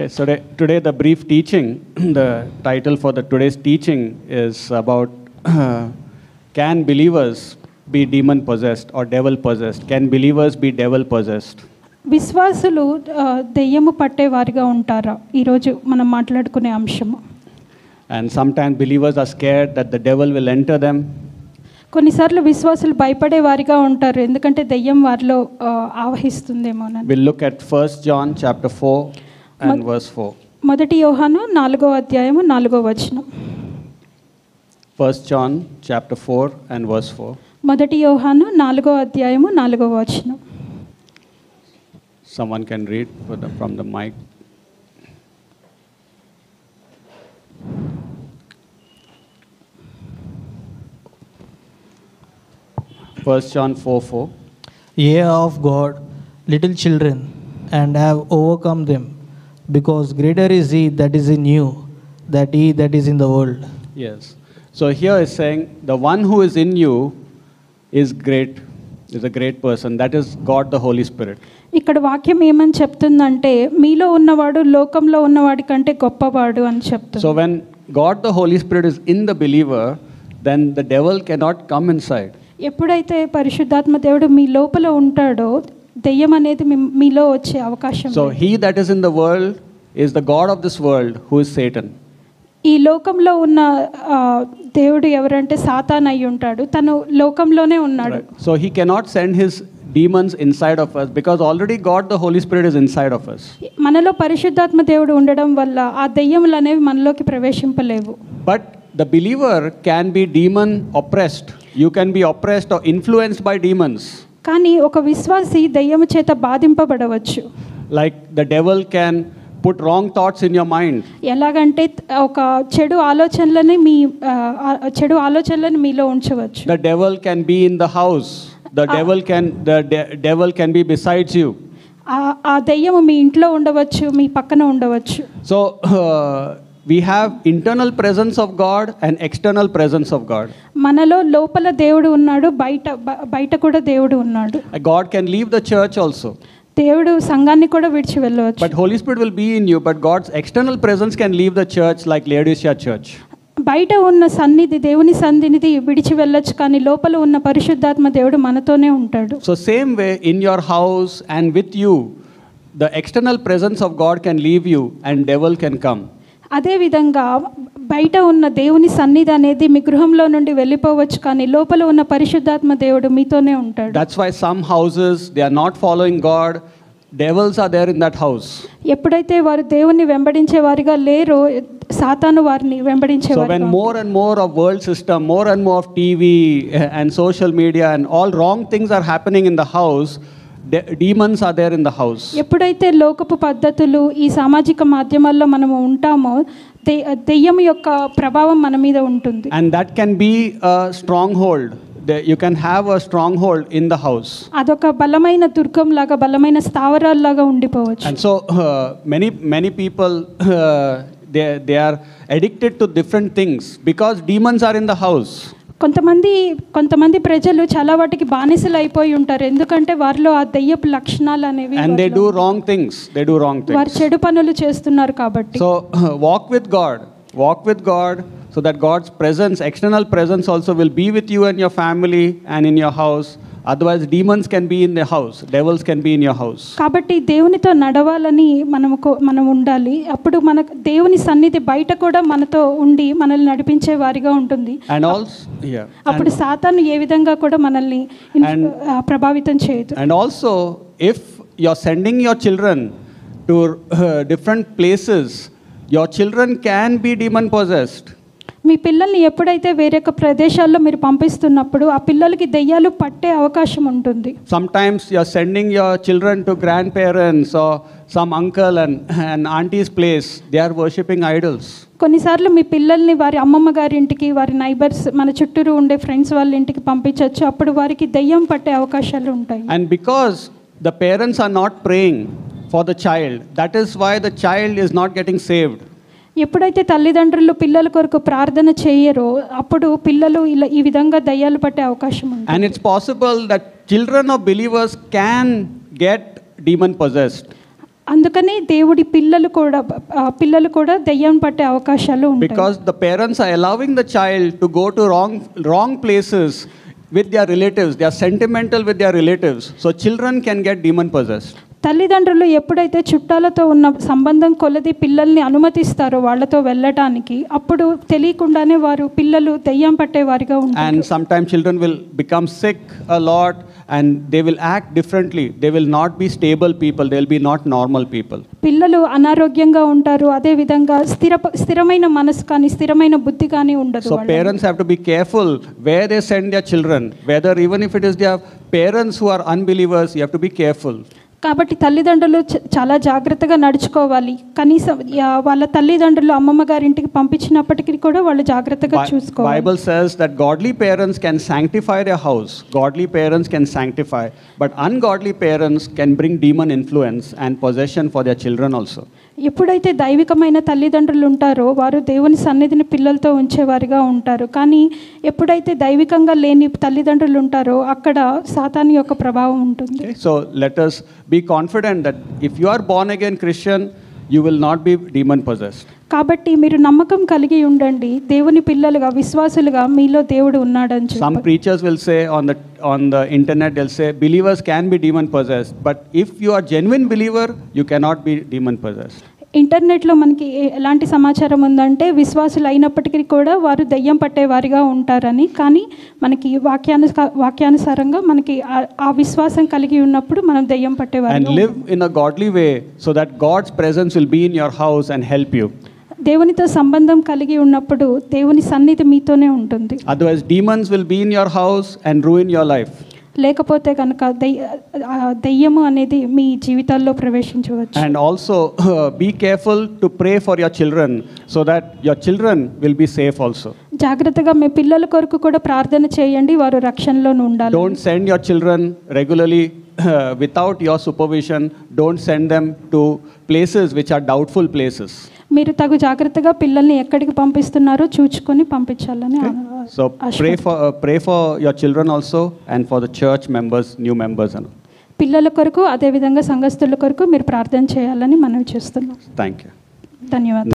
Okay, so today the brief teaching, the title for today's teaching is about can believers be demon possessed or devil possessed? Can believers be devil possessed? విశ్వాసులు దెయ్యము పట్టేవారిగా ఉంటారా? ఈరోజు మనం మాట్లాడుకునే అంశము. And sometimes believers are scared that the devil will enter them. కొన్నిసార్లు విశ్వాసులు భయపడేవారిగా ఉంటారు, ఎందుకంటే దెయ్యం వారిలో ఆవహిస్తుందేమోనని. We'll look at 1 John chapter 4 and verse 4. మొదటి యోహాను 4వ అధ్యాయము 4వ వచనం. 1 John chapter 4 and verse 4. మొదటి యోహాను 4వ అధ్యాయము 4వ వచనం. Someone can read from the mic. First John 4:4. Ye are of God, little children, and have overcome them, because greater is He that is in you, than he that is in the world. Yes. So here is saying the one who is in you is great, is a great person. That is God the Holy Spirit. ఇక్కడ వాక్యం ఏమని చెప్తుందంటే మీలో ఉన్నవాడు లోకంలో ఉన్నవాడి కంటే గొప్పవాడు అని చెప్తుంది. So when God the Holy Spirit is in the believer, then the devil cannot come inside. ఎప్పుడైతే పరిశుద్ధాత్మ దేవుడు మీ లోపల ఉంటాడో దెయ్యం అనేది మీలో వచ్చే అవకాశం. So he that is in the world is the god of this world, who is Satan. ఈ లోకంలో ఉన్న దేవుడు ఎవరంటే సాతాన్ అయి ఉంటాడు, తను లోకంలోనే ఉన్నాడు. So he cannot send his demons inside of us because already God the Holy Spirit is inside of us. మనలో పరిశుద్ధాత్మ దేవుడు ఉండడం వల్ల ఆ దెయ్యములు అనేవి మనలోకి ప్రవేశింపలేవు. But the believer can be demon oppressed. You can be oppressed or influenced by demons. కానీ ఒక విశ్వాసి దెయ్యము చేత బాధింపబడవచ్చు. Like the devil can put wrong thoughts in your mind. ఎలాగంటే ఒక చెడు ఆలోచనలని మీలో ఉంచవచ్చు. The devil can be in the house. The devil can be besides you. ఆ దెయ్యము మీ ఇంట్లో ఉండవచ్చు, మీ పక్కన ఉండవచ్చు. So we have internal presence of God and external presence of God. మనలో లోపల దేవుడు ఉన్నాడు, బయట కూడా దేవుడు ఉన్నాడు. God can leave the church also. దేవుడు సంఘాన్ని కూడా విడిచి వెళ్ళవచ్చు. But Holy Spirit will be in you, but God's external presence can leave the church like Laodicea church. బయట ఉన్న సన్నిధి, దేవుని సన్నిధి విడిచి వెళ్ళొచ్చు, కానీ లోపల ఉన్న పరిశుద్ధాత్మ దేవుడు మనతోనే ఉంటాడు. So same way in your house and with you, the external presence of God can leave you and devil can come. అదే విధంగా బయట ఉన్న దేవుని సన్నిధి అనేది మీ గృహంలో నుండి వెళ్ళిపోవచ్చు, కానీ లోపల ఉన్న పరిశుద్ధాత్మ దేవుడు మీతోనే ఉంటాడు. That's why some houses they are not following God. Devils are there in that house. ఎప్పుడైతే వారు దేవుని వెంబడించే వారిగా లేరో సాతాను వారిని వెంబడించేవారు. So when more and more of world system, more and more of TV and social media and all wrong things are happening in the house, demons are there in the house. ఎప్పుడైతే లోకపు పద్ధతులు ఈ సామాజిక మాధ్యమాల్లో మనము ఉంటామో దెయ్యం యొక్క ప్రభావం మన మీద ఉంటుంది. And that can be a stronghold. You can have a stronghold in the house. అదొక బలమైన దుర్గం లాగా, బలమైన స్థావరాలు లాగా ఉండిపోవచ్చు. And so many people they are addicted to different things because demons are in the house. కొంతమంది ప్రజలు చాలా వాటికి బానిసలు అయిపోయి ఉంటారు, ఎందుకంటే వారిలో ఆ దెయ్యపు లక్షణాలు అనేవి. And they do wrong things. వారు చెడు పనులు చేస్తున్నారు కాబట్టి. So walk with God so that God's presence, external presence also will be with you and your family and in your house. Otherwise demons can be in the house, devils can be in your house. కాబట్టి దేవునితో నడవాలని మనం ఉండాలి. అప్పుడు మనకు దేవుని సన్నిధి బయట కూడా మనతో ఉండి మనల్ని నడిపించే వారిగా ఉంటుంది. And also అప్పుడు సాతాను ఏ విధంగా కూడా మనల్ని ప్రభావితం చేయదు. And also if you're sending your children to different places, your children can be demon possessed. మీ పిల్లల్ని ఎప్పుడైతే వేరొక ప్రదేశాల్లో మీరు పంపిస్తున్నప్పుడు ఆ పిల్లలకి దెయ్యాలు పట్టే అవకాశం ఉంటుంది. Sometimes you are sending your children to grandparents or some uncle and auntie's place. They are worshipping idols. కొన్నిసార్లు మీ పిల్లల్ని వారి అమ్మమ్మ గారి ఇంటికి, వారి నైబర్స్, మన చుట్టూరు ఉండే ఫ్రెండ్స్ వాళ్ళ ఇంటికి పంపించవచ్చు. అప్పుడు వారికి దెయ్యం పట్టే అవకాశాలు ఉంటాయి. And because the parents are not praying for the child, that is why the child is not getting saved. ఎప్పుడైతే తల్లిదండ్రులు పిల్లల కొరకు ప్రార్థన చేయరో అప్పుడు పిల్లలు ఈ విధంగా దయ్యాలు పట్టే అవకాశం ఉంది. And it's possible that children of believers can get demon possessed. అందుకని దేవుడి పిల్లలు కూడా దెయ్యం పట్టే అవకాశాలు ఉంటాయి. Because the parents are allowing the child to go to wrong places with their relatives. They are sentimental with their relatives. So children can get demon possessed. తల్లిదండ్రులు ఎప్పుడైతే చుట్టాలతో ఉన్న సంబంధం కొలది పిల్లల్ని అనుమతిస్తారో వాళ్ళతో వెళ్ళటానికి, అప్పుడు తెలియకుండానే పిల్లలు దెయ్యం పట్టే వారిగా ఉంటారు. And sometimes children will become sick a lot and they will act differently. They will not be stable people. They will be not normal people. పిల్లలు అనారోగ్యంగా ఉంటారు. అదే విధంగా స్థిరమైన మనసు కానీ స్థిరమైన బుద్ధి కానీ ఉండదు. So parents have to be careful where they send their children. Whether even if it is their parents who are unbelievers, you have to be careful. కాబట్టి తల్లిదండ్రులు చాలా జాగ్రత్తగా నడుచుకోవాలి. కనీసం వాళ్ళ తల్లిదండ్రులు అమ్మమ్మ గారింటికి పంపించినప్పటికీ కూడా వాళ్ళు జాగ్రత్తగా చూసుకోవాలి. Bible says that godly parents can sanctify their house. Godly parents can sanctify, but ungodly parents can bring demon influence and possession for their children also. ఎప్పుడైతే దైవికమైన తల్లిదండ్రులు ఉంటారో వారు దేవుని సన్నిధిని పిల్లలతో ఉంచేవారిగా ఉంటారు. కానీ ఎప్పుడైతే దైవికంగా లేని తల్లిదండ్రులు ఉంటారో అక్కడ సాతాను యొక్క ప్రభావం ఉంటుంది. So let us be confident that if you are born again Christian, you will not be demon possessed. కాబట్టి మీరు నమ్మకం కలిగి ఉండండి. దేవుని పిల్లలుగా విశ్వాసులుగా మీలో దేవుడు ఉన్నాడని చెప్పి. Some preachers will say on the internet, they'll say believers can be demon possessed, but if you are genuine believer, you cannot be demon possessed. ఇంటర్నెట్లో మనకి ఎలాంటి సమాచారం ఉందంటే విశ్వాసులు అయినప్పటికీ కూడా వారు దెయ్యం పట్టేవారిగా ఉంటారని. కానీ మనకి వాక్యానుసారంగా మనకి ఆ విశ్వాసం కలిగి ఉన్నప్పుడు మనం దెయ్యం పట్టేవారు. And live in a godly way so that God's presence will be in your house and help you. దేవునితో సంబంధం కలిగి ఉన్నప్పుడు దేవుని సన్నిధి మీతోనే ఉంటుంది. Otherwise demons will be in your house and ruin your life. లేకపోతే కనుక దెయ్యము అనేది మీ జీవితాల్లో ప్రవేశించవచ్చు. And also be careful to pray for your children so that your children will be safe also. జాగ్రత్తగా మీ పిల్లల కొరకు కూడా ప్రార్థన చేయండి, వారు రక్షణలో ఉండాలి. Don't send your children regularly without your supervision. Don't send them to places which are doubtful places. మీరు తగు జాగ్రత్తగా పిల్లల్ని ఎక్కడికి పంపిస్తున్నారో చూచుకొని పంపించాలని. So pray for your children also and for the church members, new members. పిల్లల కొరకు అదే విధంగా సంఘస్థుల కొరకు మీరు ప్రార్థన చేయాలని మనవి చేస్తున్నాం. Thank you. ధన్యవాదాలు.